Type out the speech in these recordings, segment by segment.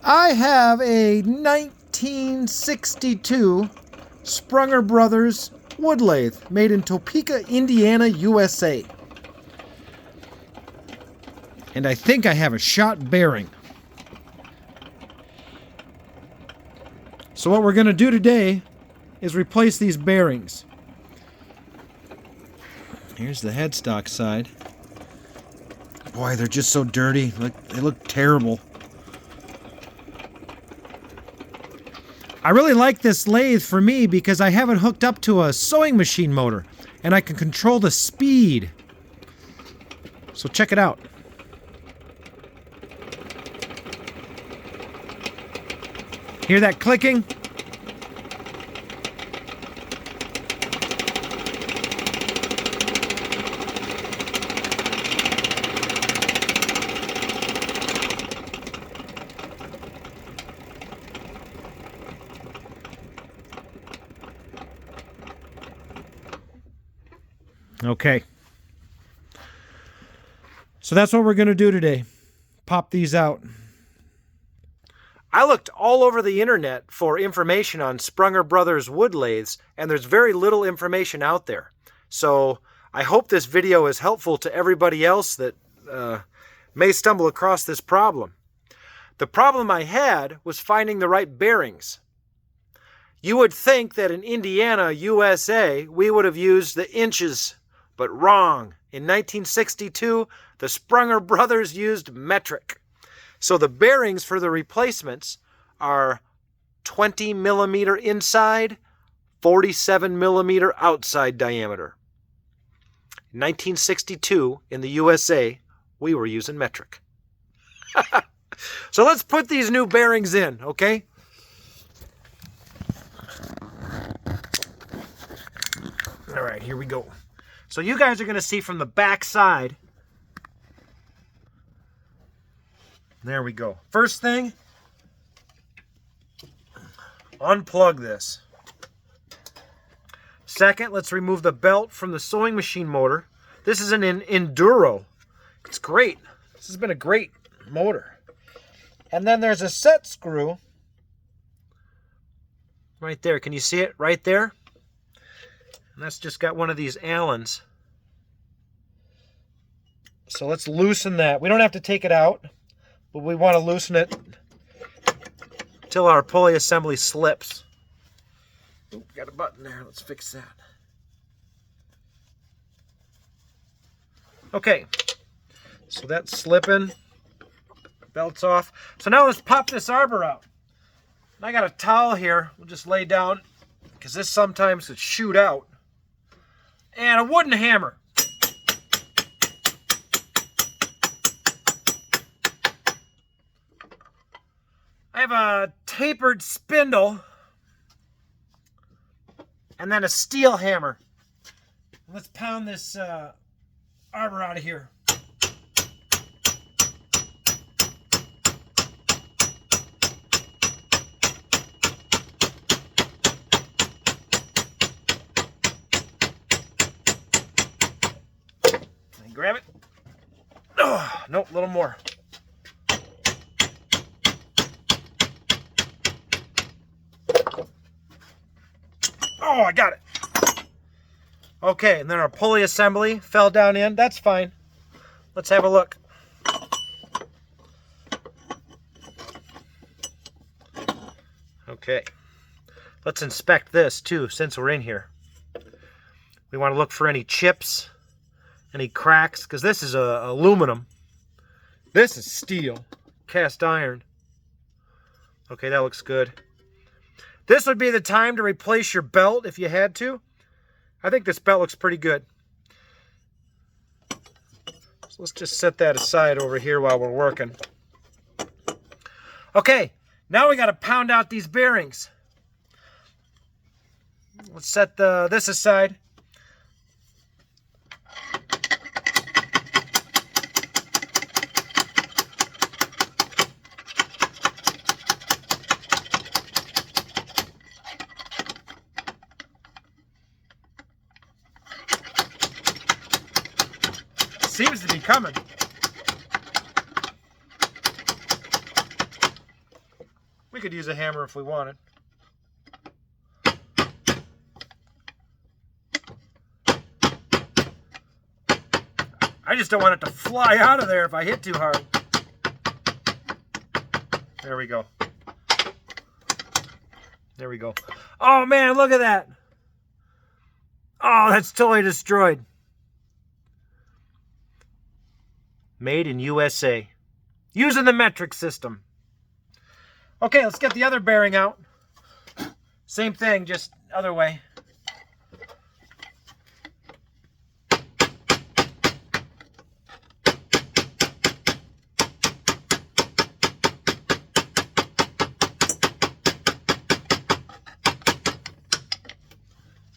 I have a 1962 Sprunger Brothers wood lathe made in Topeka, Indiana, USA. And I think I have a shot bearing. So what we're going to do today is replace these bearings. Here's the headstock side. Boy, they're just so dirty. They look terrible. I really like this lathe for me because I have it hooked up to a sewing machine motor and I can control the speed. So check it out. Hear that clicking? Okay. So that's what we're going to do today. Pop these out. I looked all over the internet for information on Sprunger Brothers wood lathes, and there's very little information out there. So I hope this video is helpful to everybody else that may stumble across this problem. The problem I had was finding the right bearings. You would think that in Indiana, USA, we would have used the inches, but wrong. In 1962, the Sprunger Brothers used metric. So the bearings for the replacements are 20 millimeter inside, 47 millimeter outside diameter. In 1962, in the USA, we were using metric. So let's put these new bearings in, okay? All right, here we go. So you guys are going to see from the back side. There we go. First thing, unplug this. Second, let's remove the belt from the sewing machine motor. This is an Enduro. It's great. This has been a great motor. And then there's a set screw right there. Can you see it right there? And that's just got one of these Allens. So let's loosen that. We don't have to take it out, but we want to loosen it until our pulley assembly slips. Ooh, got a button there. Let's fix that. Okay, so that's slipping. Belt's off. So now let's pop this arbor out. And I got a towel here. We'll just lay down because this sometimes could shoot out. And a wooden hammer. I have a tapered spindle and then a steel hammer. Let's pound this arbor out of here. Grab it. Oh, nope, a little more. Oh, I got it. Okay, and then our pulley assembly fell down in. That's fine. Let's have a look. Okay. Let's inspect this too, since we're in here. We want to look for any chips, any cracks, because this is aluminum. This is steel, cast iron. Okay, that looks good. This would be the time to replace your belt if you had to. I think this belt looks pretty good. So let's just set that aside over here while we're working. Okay, now we got to pound out these bearings. Let's set this aside. Seems to be coming. could use a hammer if we wanted. I just don't want it to fly out of there if I hit too hard. There we go. There we go. Oh man, look at that. Oh, that's totally destroyed. Made in USA. Using the metric system. Okay, let's get the other bearing out. Same thing, just other way.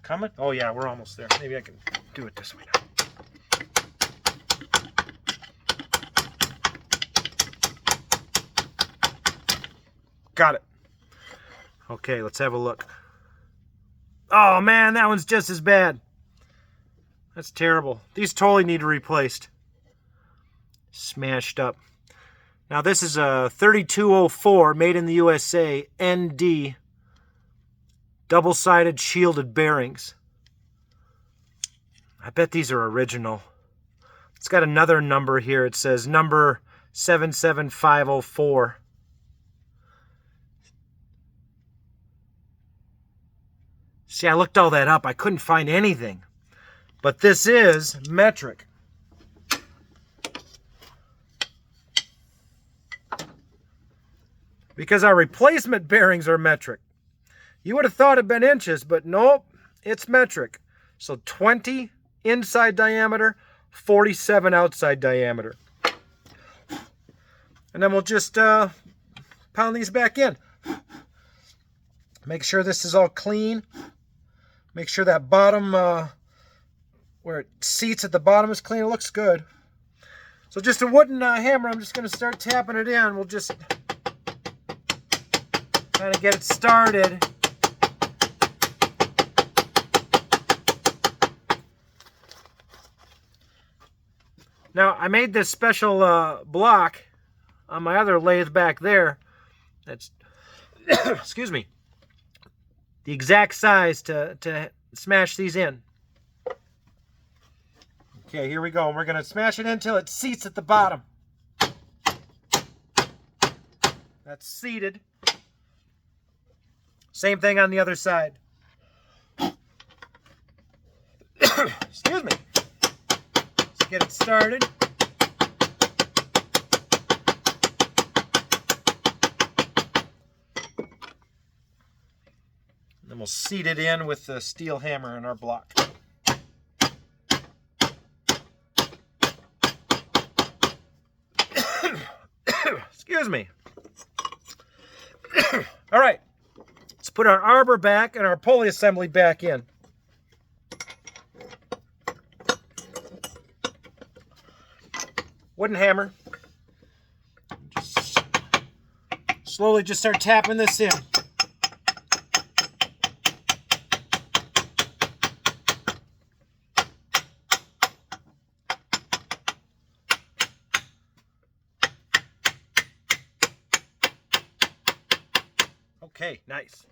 Coming? Oh yeah, we're almost there. Maybe I can do it this way now. Got it. Okay, let's have a look. Oh man, that one's just as bad. That's terrible. These totally need replaced. Smashed up. Now this is a 3204 made in the USA ND double-sided shielded bearings. I bet these are original. It's got another number here. It says number 77504. See, I looked all that up. I couldn't find anything. But this is metric. Because our replacement bearings are metric. You would have thought it'd been inches, but nope, it's metric. So 20 inside diameter, 47 outside diameter. And then we'll just pound these back in. Make sure this is all clean. Make sure that bottom, where it seats at the bottom is clean. It looks good. So just a wooden hammer, I'm just going to start tapping it in. We'll just kind of get it started. Now, I made this special block on my other lathe back there. That's, excuse me, the exact size to smash these in. Okay, here we go. We're going to smash it in until it seats at the bottom. That's seated. Same thing on the other side. Excuse me. Let's get it started. And then we'll seat it in with the steel hammer in our block. Excuse me. All right. Let's put our arbor back and our pulley assembly back in. Wooden hammer. Just slowly just start tapping this in. Okay, nice.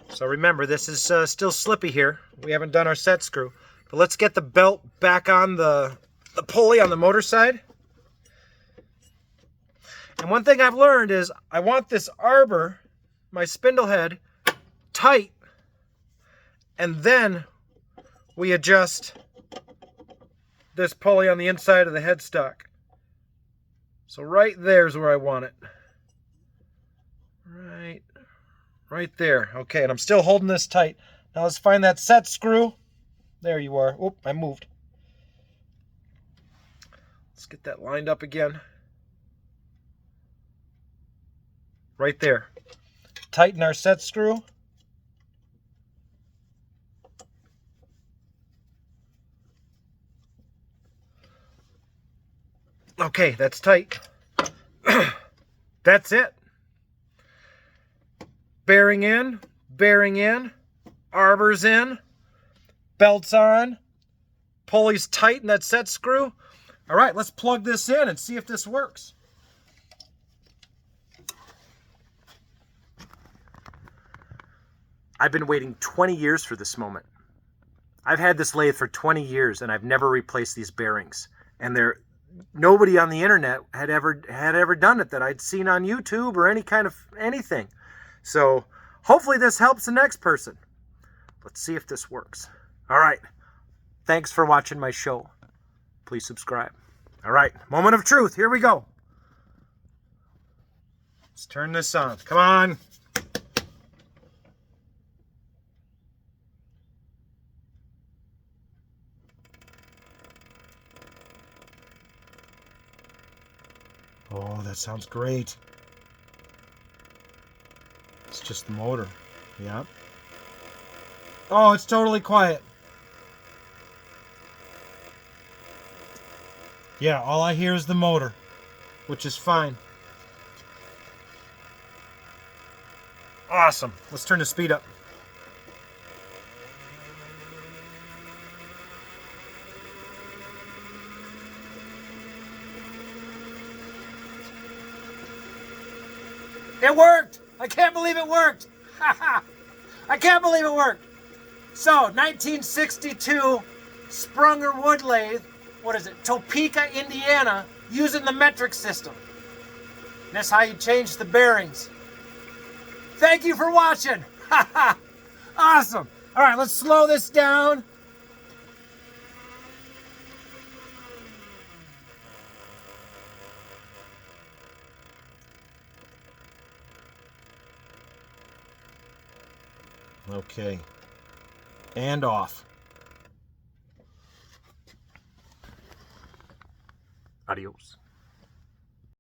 So remember, this is still slippy here. We haven't done our set screw. But let's get the belt back on the pulley on the motor side. And one thing I've learned is I want this arbor, my spindle head, tight. And then we adjust this pulley on the inside of the headstock. So right there is where I want it. Right there. Okay, and I'm still holding this tight. Now let's find that set screw. There you are. Oop, I moved. Let's get that lined up again. Right there. Tighten our set screw. Okay, that's tight. That's it. Bearing in, arbors in, belts on, pulleys tight in that set screw. All right, let's plug this in and see if this works. I've been waiting 20 years for this moment. I've had this lathe for 20 years and I've never replaced these bearings. And nobody on the internet had ever done it that I'd seen on YouTube or any kind of anything. So hopefully this helps the next person. Let's see if this works. All right. Thanks for watching my show. Please subscribe. All right. Moment of truth. Here we go. Let's turn this on. Come on. Oh, that sounds great. It's just the motor. Yeah. Oh, it's totally quiet. Yeah, all I hear is the motor, which is fine. Awesome. Let's turn the speed up. It worked! I can't believe it worked! I can't believe it worked! So, 1962 Sprunger wood lathe, what is it, Topeka, Indiana, using the metric system. That's how you change the bearings. Thank you for watching! Awesome! Alright, let's slow this down. Okay. And off. Adios.